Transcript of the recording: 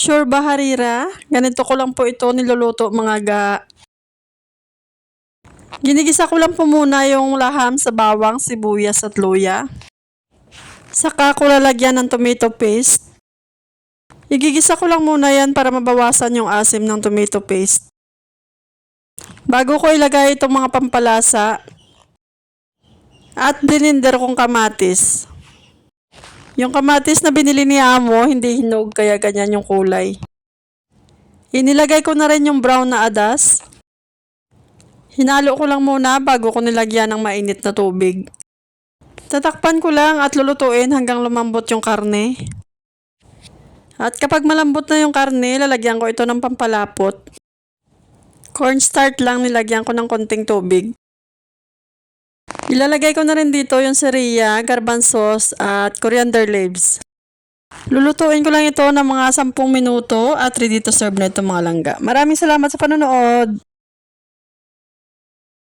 Sure ba, Harira? Ganito ko lang po ito niluluto mga ga. Ginigisa ko lang po muna yung laham sa bawang, sibuyas at luya. Saka ko lalagyan ng tomato paste. Igigisa ko lang muna yan para mabawasan yung asim ng tomato paste. Bago ko ilagay itong mga pampalasa at dininder kong kamatis. Yung kamatis na binili ni Amo, hindi hinog kaya ganyan yung kulay. Inilagay ko na rin yung brown na adas. Hinalo ko lang muna bago ko nilagyan ng mainit na tubig. Tatakpan ko lang at lulutuin hanggang lumambot yung karne. At kapag malambot na yung karne, lalagyan ko ito ng pampalapot. Cornstarch lang, nilagyan ko ng konting tubig. Ilalagay ko na rin dito yung sariya, garbanzos at coriander leaves. Lulutuin ko lang ito ng mga 10 minuto at ready to serve na ito mga langga. Maraming salamat sa panonood!